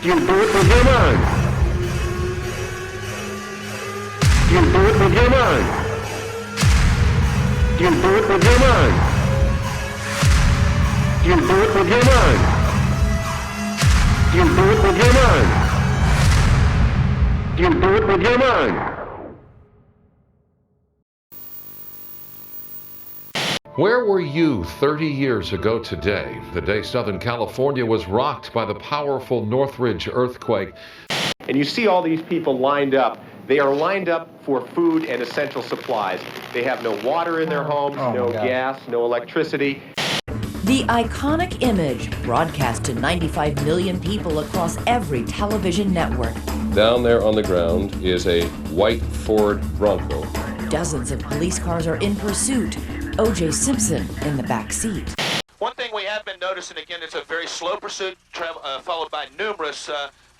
You do it with your mind. You do it with your mind. You do it with your mind. You do it with your mind. You do it with your mind. You do it with your mind. Where were you 30 years ago today, the day Southern California was rocked by the powerful Northridge earthquake? And you see all these people lined up. They are lined up for food and essential supplies. They have no water in their homes, no gas, no electricity. The iconic image broadcast to 95 million people across every television network. Down there on the ground is a white Ford Bronco. Dozens of police cars are in pursuit. O.J. Simpson in the back seat. One thing we have been noticing, again, it's a very slow pursuit, followed by numerous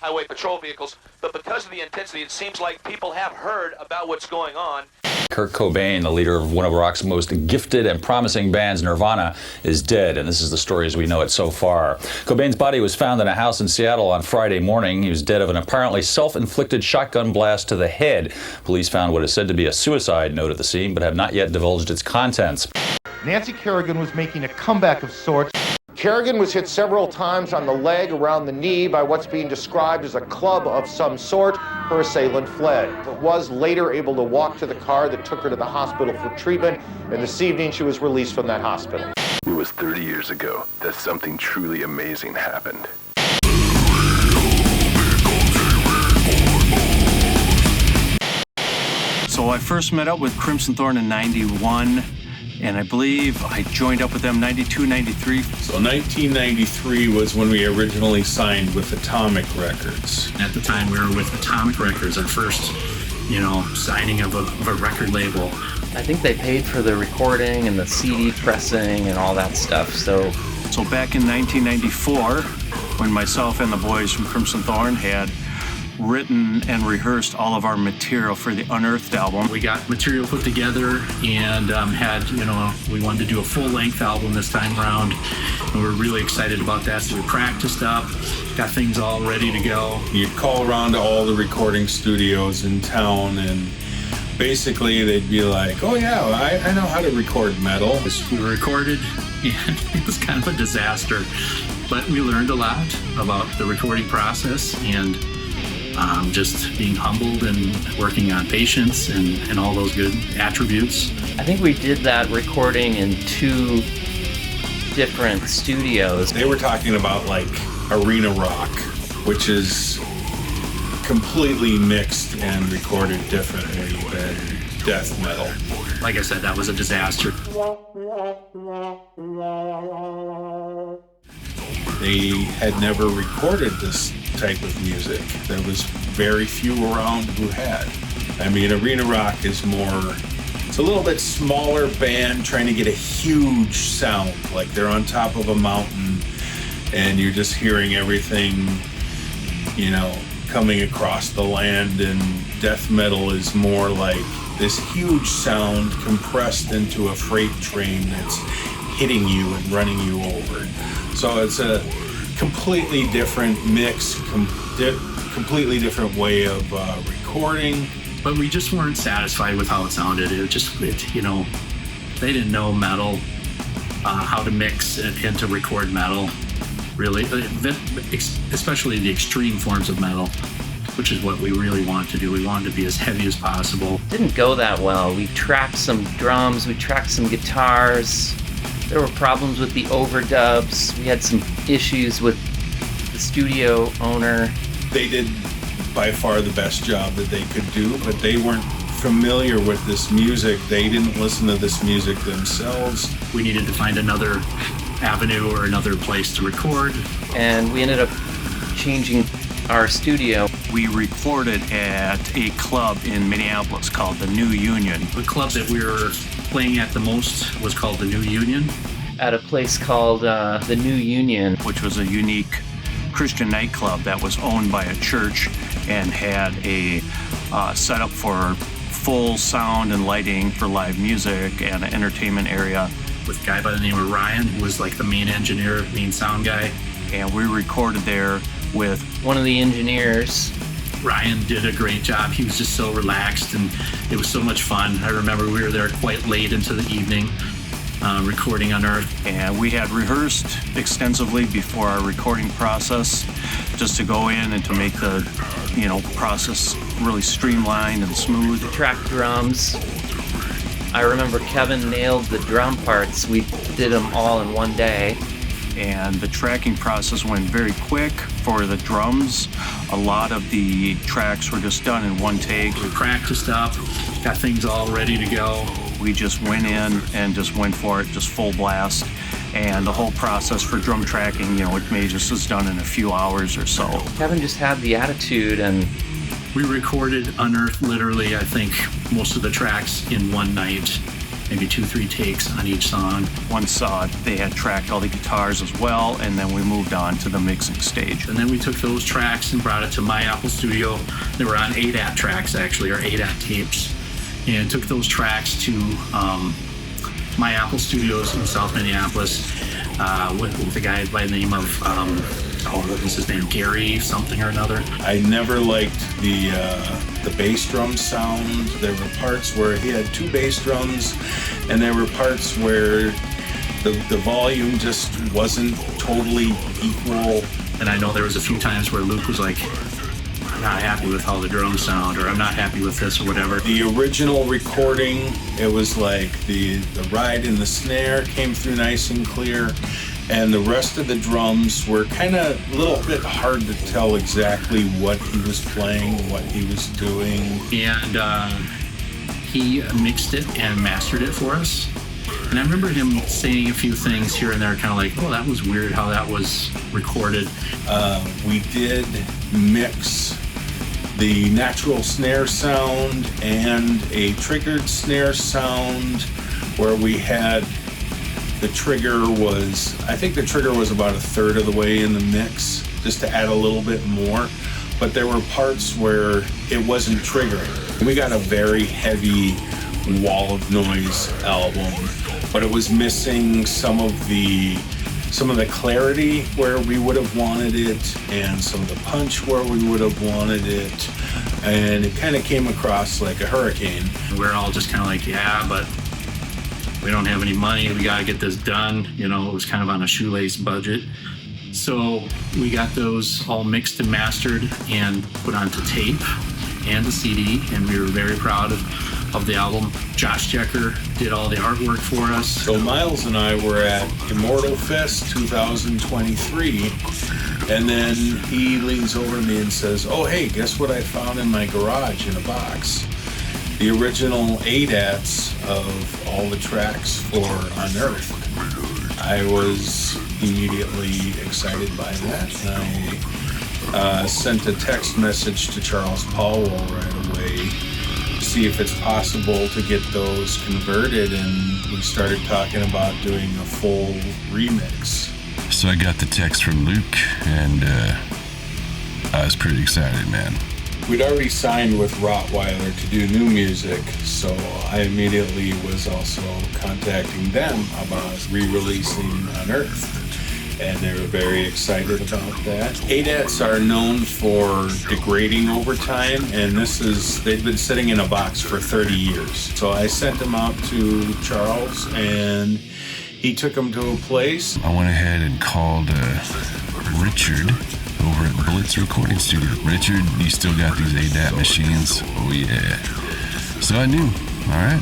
highway patrol vehicles. But because of the intensity, it seems like people have heard about what's going on. Kurt Cobain, the leader of one of rock's most gifted and promising bands, Nirvana, is dead, and this is the story as we know it so far. Cobain's body was found in a house in Seattle on Friday morning. He was dead of an apparently self-inflicted shotgun blast to the head. Police found what is said to be a suicide note at the scene, but have not yet divulged its contents. Nancy Kerrigan was making a comeback of sorts. Kerrigan was hit several times on the leg, around the knee, by what's being described as a club of some sort. Her assailant fled, but was later able to walk to the car that took her to the hospital for treatment, and this evening she was released from that hospital. It was 30 years ago that something truly amazing happened. So I first met up with Crimson Thorn in '91. And I believe I joined up with them 92, 93. So 1993 was when we originally signed with Atomic Records. At the time we were with Atomic Records, our first, signing of a record label. I think they paid for the recording and the CD pressing and all that stuff, so back in 1994, when myself and the boys from Crimson Thorn had written and rehearsed all of our material for the Unearthed album. We got material put together and we wanted to do a full-length album this time around. And we were really excited about that, so we practiced up, got things all ready to go. You'd call around to all the recording studios in town and basically they'd be like, oh yeah, I know how to record metal. We recorded and it was kind of a disaster, but we learned a lot about the recording process and just being humbled and working on patience and all those good attributes. I think we did that recording in 2 different studios. They were talking about like arena rock, which is completely mixed and recorded differently than death metal. Like I said, that was a disaster. They had never recorded this type of music. There was very few around who had. I mean, arena rock is it's a little bit smaller band trying to get a huge sound, like they're on top of a mountain and you're just hearing everything, coming across the land, and death metal is more like this huge sound compressed into a freight train that's hitting you and running you over. So it's a completely different mix, completely different way of recording. But we just weren't satisfied with how it sounded. They didn't know metal, how to mix and to record metal, really, especially the extreme forms of metal, which is what we really want to do. We wanted to be as heavy as possible. Didn't go that well. We tracked some drums, we tracked some guitars. There were problems with the overdubs. We had some issues with the studio owner. They did by far the best job that they could do, but they weren't familiar with this music. They didn't listen to this music themselves. We needed to find another avenue or another place to record. And we ended up changing our studio. We recorded at a club in Minneapolis called the New Union. The club that we were playing at the most was called the New Union. At a place called the New Union, which was a unique Christian nightclub that was owned by a church and had a setup for full sound and lighting for live music and an entertainment area. With a guy by the name of Ryan, who was like the main engineer, main sound guy. And we recorded there with one of the engineers. Ryan did a great job. He was just so relaxed, and it was so much fun. I remember we were there quite late into the evening recording Unearthed. And we had rehearsed extensively before our recording process, just to go in and to make the process really streamlined and smooth. Track drums. I remember Kevin nailed the drum parts. We did them all in one day. And the tracking process went very quick for the drums. A lot of the tracks were just done in one take. We practiced up, got things all ready to go. We just went in and just went for it, just full blast. And the whole process for drum tracking, it may just was done in a few hours or so. Kevin just had the attitude, and we recorded Unearthed literally, I think, most of the tracks in one night. Maybe 2-3 takes on each song. Once they had tracked all the guitars as well, and then we moved on to the mixing stage. And then we took those tracks and brought it to my Apple Studio. They were on 8-at tracks, actually, or 8-at tapes. And took those tracks to my Apple Studios in South Minneapolis with a guy by the name of, what was his name? Gary something or another. I never liked the bass drum sound. There were parts where he had 2 bass drums, and there were parts where the volume just wasn't totally equal. And I know there was a few times where Luke was like, I'm not happy with how the drums sound, or I'm not happy with this, or whatever. The original recording, it was like the ride and the snare came through nice and clear, and the rest of the drums were kind of a little bit hard to tell exactly what he was playing, what he was doing. And he mixed it and mastered it for us. And I remember him saying a few things here and there, kind of like, oh, that was weird how that was recorded. We did mix the natural snare sound and a triggered snare sound, where we had the trigger was, I think the trigger was about 1/3 of the way in the mix, just to add a little bit more. But there were parts where it wasn't triggering. We got a very heavy wall of noise album, but it was missing some of the clarity where we would have wanted it, and some of the punch where we would have wanted it, and it kind of came across like a hurricane. We're all just kind of like, yeah, but we don't have any money, we gotta get this done. It was kind of on a shoelace budget. So we got those all mixed and mastered and put onto tape and the CD, and we were very proud of the album. Josh Jecker did all the artwork for us. So Miles and I were at Immortal Fest 2023, and then he leans over to me and says, oh, hey, guess what I found in my garage in a box? The original 8-ats of all the tracks for Unearthed. I was immediately excited by that, and I sent a text message to Charles Powell right away to see if it's possible to get those converted, and we started talking about doing a full remix. So I got the text from Luke, and I was pretty excited, man. We'd already signed with Rottweiler to do new music, so I immediately was also contacting them about re-releasing Unearthed, and they were very excited about that. 8-ats are known for degrading over time, and they've been sitting in a box for 30 years. So I sent them out to Charles, and he took them to a place. I went ahead and called Richard over at Blitz Recording Studio. Richard, you still got these 8-at machines? Oh yeah. So I knew, alright.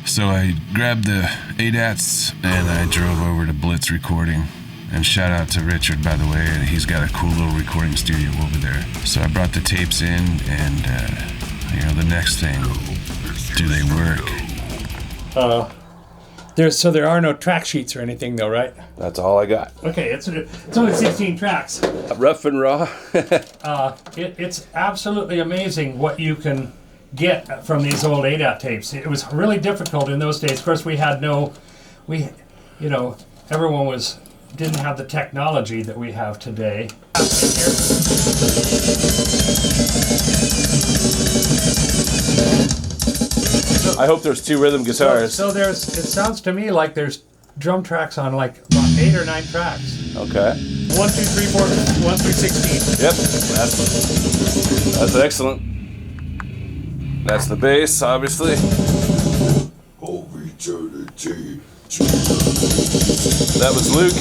So I grabbed the 8-ats and I drove over to Blitz Recording. And shout out to Richard, by the way, he's got a cool little recording studio over there. So I brought the tapes in, and the next thing, do they work? There are no track sheets or anything, though, right? That's all I got. Okay, it's only 16 tracks. Rough and raw. It's absolutely amazing what you can get from these old 8-at tapes. It was really difficult in those days. Of course, everyone didn't have the technology that we have today. I hope there's 2 rhythm guitars. So it sounds to me like there's drum tracks on like about 8 or 9 tracks. Okay. 1, 2, 3, 4, 1 through 16. Yep. That's excellent. That's the bass, obviously. That was Luke.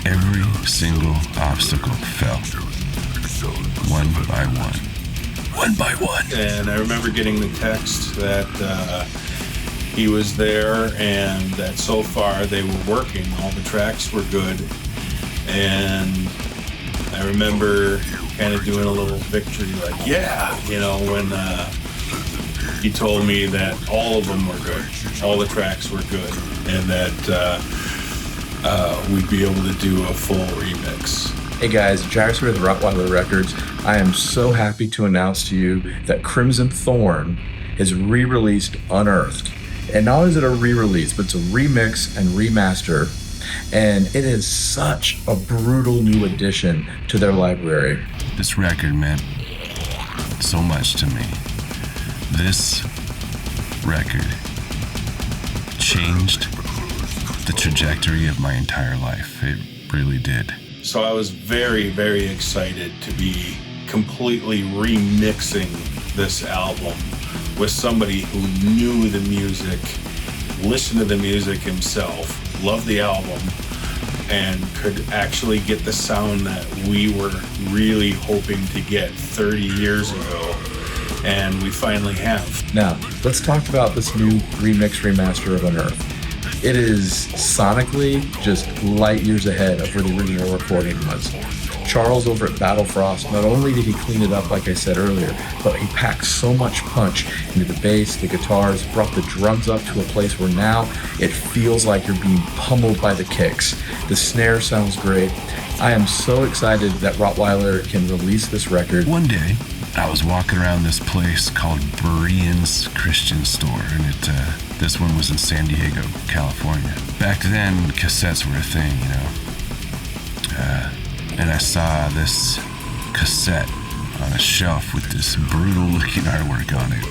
Okay, Every single obstacle fell. One by one. One by one. And I remember getting the text that he was there and that so far they were working. All the tracks were good. And I remember kind of doing a little victory, like, yeah, you know, when he told me that all of them were good. All the tracks were good. And that we'd be able to do a full remix. Hey guys, Jairus with Rottweiler Records. I am so happy to announce to you that Crimson Thorn has re-released Unearthed. And not only is it a re-release, but it's a remix and remaster. And it is such a brutal new addition to their library. This record meant so much to me. This record changed the trajectory of my entire life. It really did. So I was very, very excited to be completely remixing this album with somebody who knew the music, listened to the music himself, loved the album, and could actually get the sound that we were really hoping to get 30 years ago. And we finally have. Now, let's talk about this new remix remaster of Unearthed. It is sonically just light years ahead of where the original recording was. Charles over at Battlefrost, not only did he clean it up like I said earlier, but he packed so much punch into the bass, the guitars, brought the drums up to a place where now it feels like you're being pummeled by the kicks. The snare sounds great. I am so excited that Rottweiler can release this record. One day, I was walking around this place called Berean's Christian Store, and this one was in San Diego, California. Back then, cassettes were a thing, you know. And I saw this cassette on a shelf with this brutal-looking artwork on it.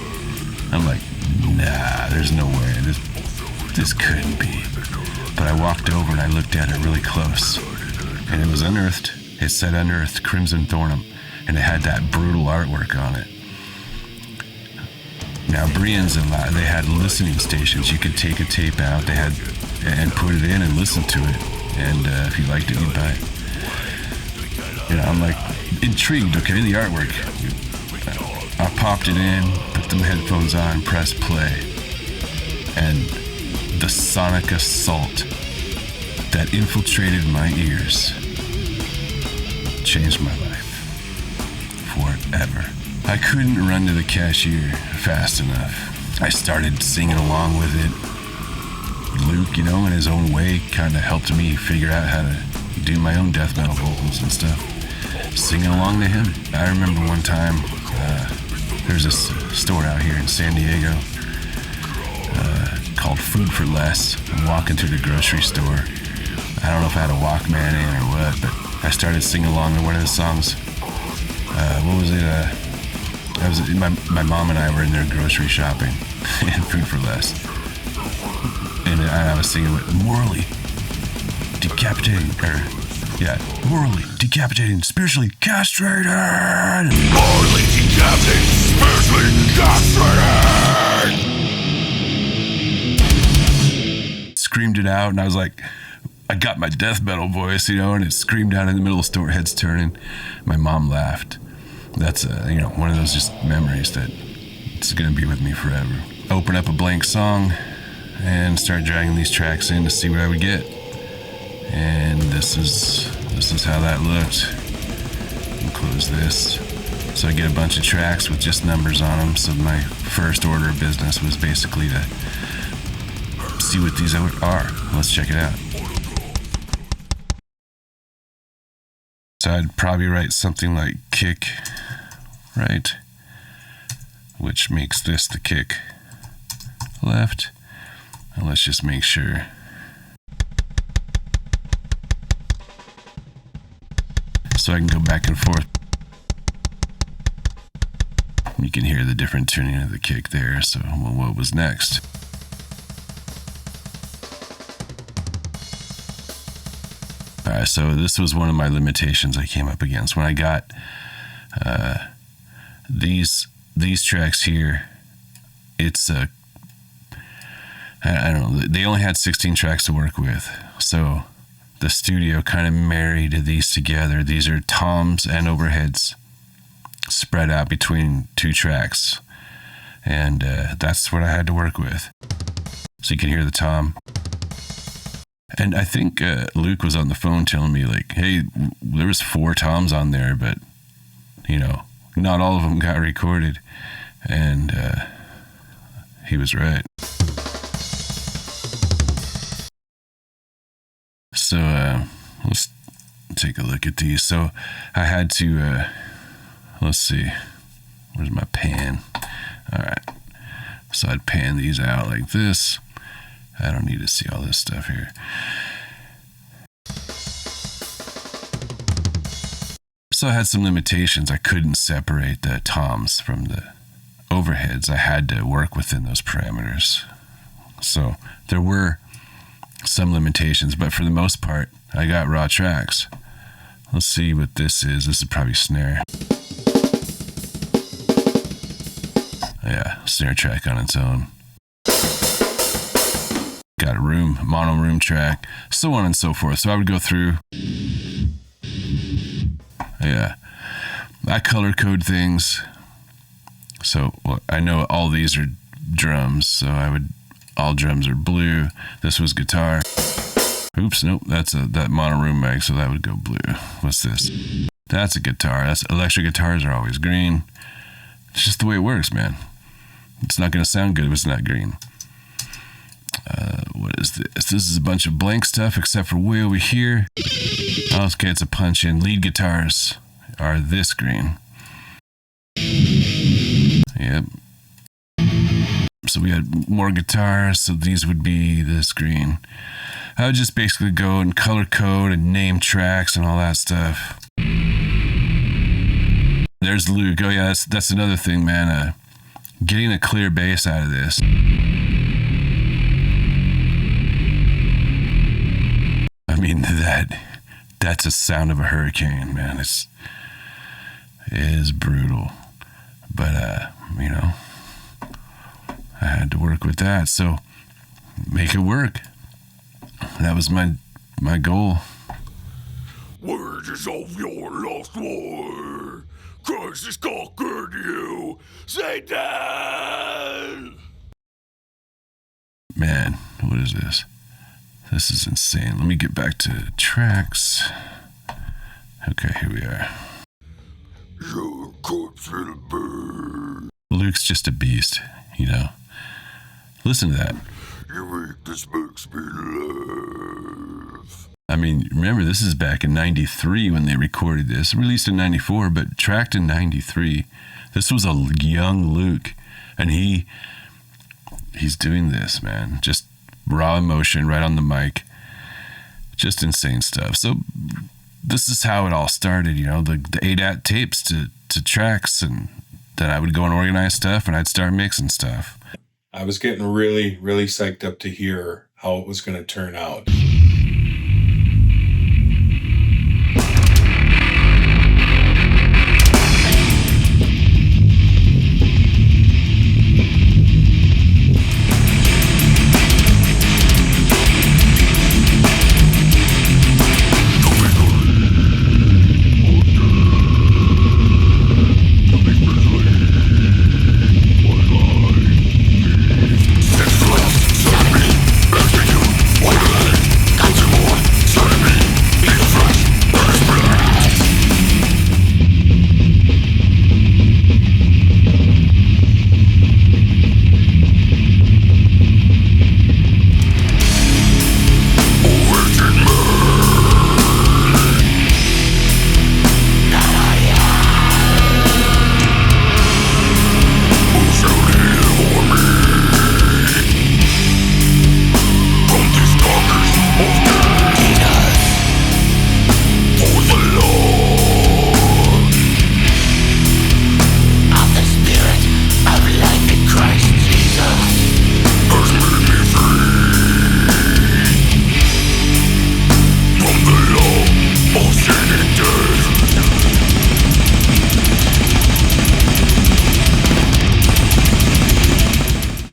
I'm like, nah, there's no way. This couldn't be. But I walked over and I looked at it really close, and it was Unearthed. It said Unearthed Crimson Thorn, and it had that brutal artwork on it. Now, Berean's they had listening stations. You could take a tape out, and put it in and listen to it. And if you liked it, you'd buy it. You know, I'm like intrigued. Okay, the artwork. I popped it in, put the headphones on, pressed play, and the sonic assault that infiltrated my ears changed my life forever. I couldn't run to the cashier fast enough. I started singing along with it. Luke, you know, in his own way, kind of helped me figure out how to do my own death metal vocals and stuff. Singing along to him. I remember one time, there's this store out here in San Diego called Food for Less. I'm walking through the grocery store. I don't know if I had a Walkman in or what, but I started singing along to one of the songs. What was it? My mom and I were in there grocery shopping and Food for Less. And I was singing with morally decapitating, morally decapitating, spiritually castrated. Morally decapitating, spiritually castrated. Screamed it out, and I was like, I got my death metal voice, you know, and it screamed out in the middle of the store, heads turning. My mom laughed. That's one of those just memories that it's gonna be with me forever. Open up a blank song and start dragging these tracks in to see what I would get. And this is how that looked. I'll close this. So I get a bunch of tracks with just numbers on them. So my first order of business was basically to see what these are. Let's check it out. So I'd probably write something like kick, right? Which makes this the kick left. And let's just make sure. So I can go back and forth. You can hear the different tuning of the kick there. So, well, what was next? All right, so this was one of my limitations I came up against when I got these tracks here. It's I don't know. They only had 16 tracks to work with, so the studio kind of married these together. These are toms and overheads spread out between 2 tracks, and that's what I had to work with. So you can hear the tom. And I think Luke was on the phone telling me, like, hey, there was 4 toms on there, but, you know, not all of them got recorded. And he was right. So let's take a look at these. So I had to, let's see, where's my pan? All right. So I'd pan these out like this. I don't need to see all this stuff here. So I had some limitations. I couldn't separate the toms from the overheads. I had to work within those parameters. So there were some limitations, but for the most part, I got raw tracks. Let's see what this is. This is probably snare. Yeah, snare track on its own. Got a mono room track, so on and so forth. So I would go through. Yeah, I color code things. So I know all these are drums, so all drums are blue. This was guitar. Oops, nope, that's that mono room mic, so that would go blue. What's this? That's a guitar. That's electric guitars are always green. It's just the way it works, man. It's not gonna sound good if it's not green. What is this? This is a bunch of blank stuff except for way over here. Okay, it's a punch in. Lead guitars are this green. Yep. So we had more guitars, so these would be this green. I would just basically go and color code and name tracks and all that stuff. There's Luke. Oh yeah, that's another thing, man. Getting a clear bass out of this. I mean, that's a sound of a hurricane, man. It is brutal. But, you know, I had to work with that. So, make it work. That was my goal. Words of your lost war. Christ has conquered you. Satan! Man, what is this? This is insane. Let me get back to tracks. Okay, here we are. Your corpse will burn. Luke's just a beast, you know. Listen to that. You make this makes me laugh. I mean, remember, this is back in 93 when they recorded this. Released in 94, but tracked in 93. This was a young Luke, and he's doing this, man. Just raw emotion right on the mic. Just insane stuff. So this is how it all started, you know, the ADAT tapes to tracks, and then I would go and organize stuff, and I'd start mixing stuff. I was getting really, really psyched up to hear how it was going to turn out. It's like zombie, after you,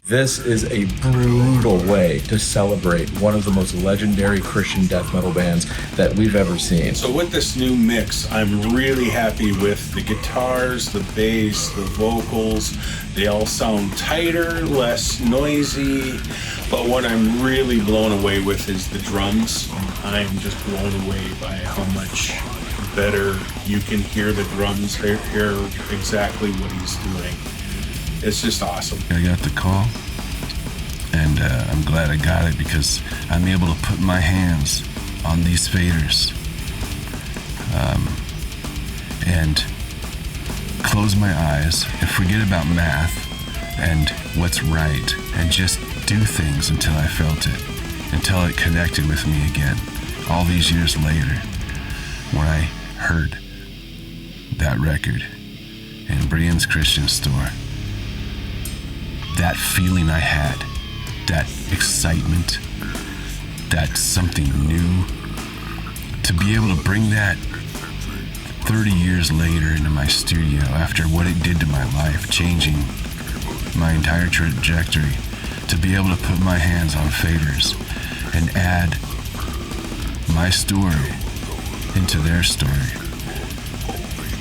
This is a brutal way to celebrate one of the most legendary Christian death metal bands that we've ever seen. So with this new mix, I'm really happy with the guitars, the bass, the vocals. They all sound tighter, less noisy. But what I'm really blown away with is the drums. I'm just blown away by how much better you can hear the drums, hear exactly what he's doing. It's just awesome. I got the call, and I'm glad I got it because I'm able to put my hands on these faders and close my eyes and forget about math and what's right and just do things until I felt it, until it connected with me again. All these years later, when I heard that record in Brian's Christian store, that feeling I had, that excitement, that something new, to be able to bring that 30 years later into my studio after what it did to my life, changing my entire trajectory, to be able to put my hands on faders and add my story into their story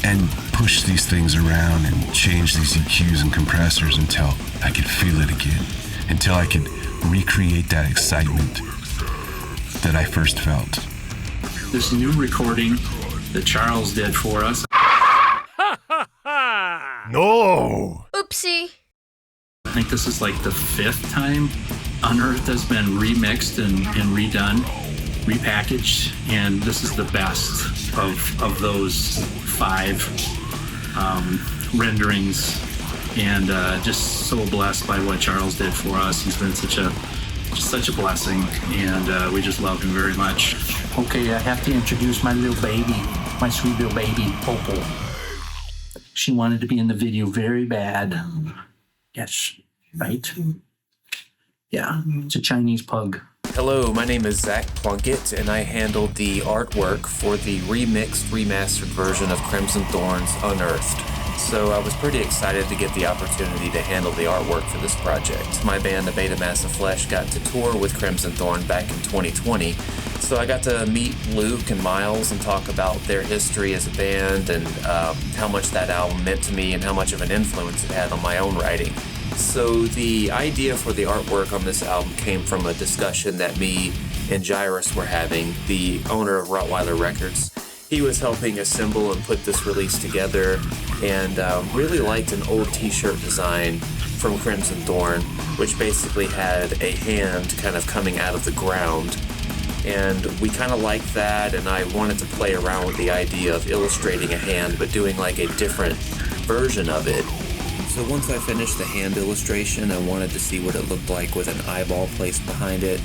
and push these things around and change these EQs and compressors until I could feel it again, until I could recreate that excitement that I first felt. This new recording that Charles did for us. No! Oopsie. I think this is like the 5th time Unearthed has been remixed and redone, repackaged, and this is the best of those 5 renderings. And just so blessed by what Charles did for us. He's been such a blessing, and we just love him very much. Okay, I have to introduce my little baby, my sweet little baby, Popo. She wanted to be in the video very bad. Yes, right? Yeah, it's a Chinese pug. Hello, my name is Zach Plunkett, and I handled the artwork for the remixed, remastered version of Crimson Thorn's Unearthed. So I was pretty excited to get the opportunity to handle the artwork for this project. My band, the Beta Mass of Flesh, got to tour with Crimson Thorn back in 2020, so I got to meet Luke and Miles and talk about their history as a band and how much that album meant to me and how much of an influence it had on my own writing. So the idea for the artwork on this album came from a discussion that me and Jairus were having, the owner of Rottweiler Records. He was helping assemble and put this release together, and really liked an old t-shirt design from Crimson Thorn, which basically had a hand kind of coming out of the ground. And we kind of liked that, and I wanted to play around with the idea of illustrating a hand, but doing like a different version of it. So once I finished the hand illustration, I wanted to see what it looked like with an eyeball placed behind it.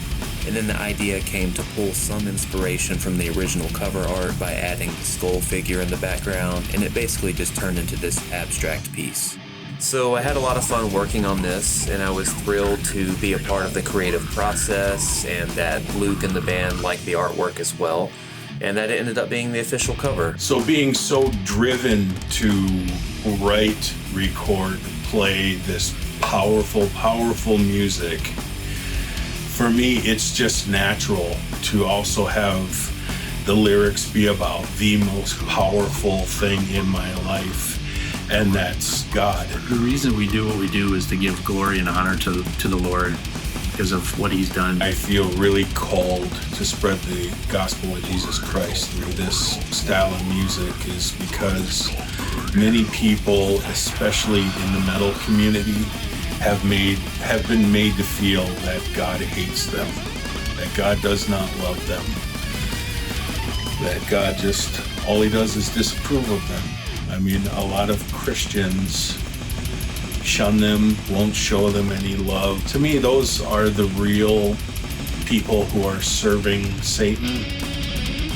And then the idea came to pull some inspiration from the original cover art by adding the skull figure in the background, and it basically just turned into this abstract piece. So I had a lot of fun working on this, and I was thrilled to be a part of the creative process, and that Luke and the band liked the artwork as well, and that it ended up being the official cover. So being so driven to write, record, play this powerful, powerful music, for me, it's just natural to also have the lyrics be about the most powerful thing in my life, and that's God. The reason we do what we do is to give glory and honor to the Lord because of what he's done. I feel really called to spread the gospel of Jesus Christ through this style of music is because many people, especially in the metal community, have been made to feel that God hates them, that God does not love them, that God just, all he does is disapprove of them. I mean, a lot of Christians shun them, won't show them any love. To me, those are the real people who are serving Satan,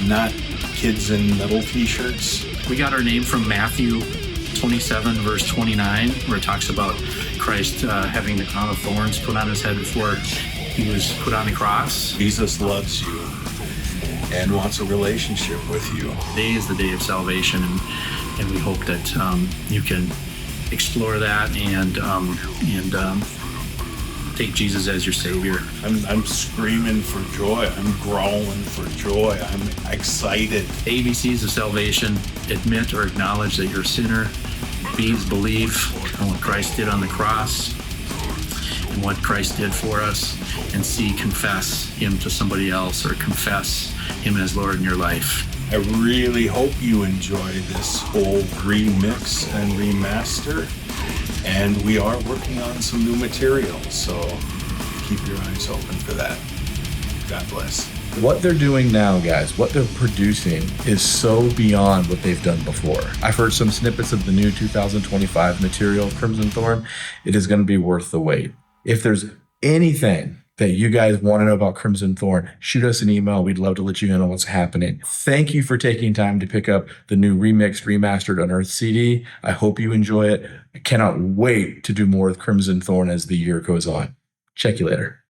not kids in metal t-shirts. We got our name from Matthew 27, verse 29, where it talks about Christ having the crown of thorns put on his head before he was put on the cross. Jesus loves you and wants a relationship with you. Today is the day of salvation, and we hope that you can explore that and take Jesus as your Savior. I'm screaming for joy. I'm growling for joy. I'm excited. ABCs of salvation: admit or acknowledge that you're a sinner. B's believe on what Christ did on the cross and what Christ did for us. And C, confess him to somebody else or confess him as Lord in your life. I really hope you enjoy this whole remix and remaster. And we are working on some new material, so keep your eyes open for that. God bless. What they're doing now, guys, what they're producing is so beyond what they've done before. I've heard some snippets of the new 2025 material, Crimson Thorn. It is going to be worth the wait. If there's anything that you guys want to know about Crimson Thorn, shoot us an email. We'd love to let you know what's happening. Thank you for taking time to pick up the new remixed, remastered Unearthed CD. I hope you enjoy it. I cannot wait to do more with Crimson Thorn as the year goes on. Check you later.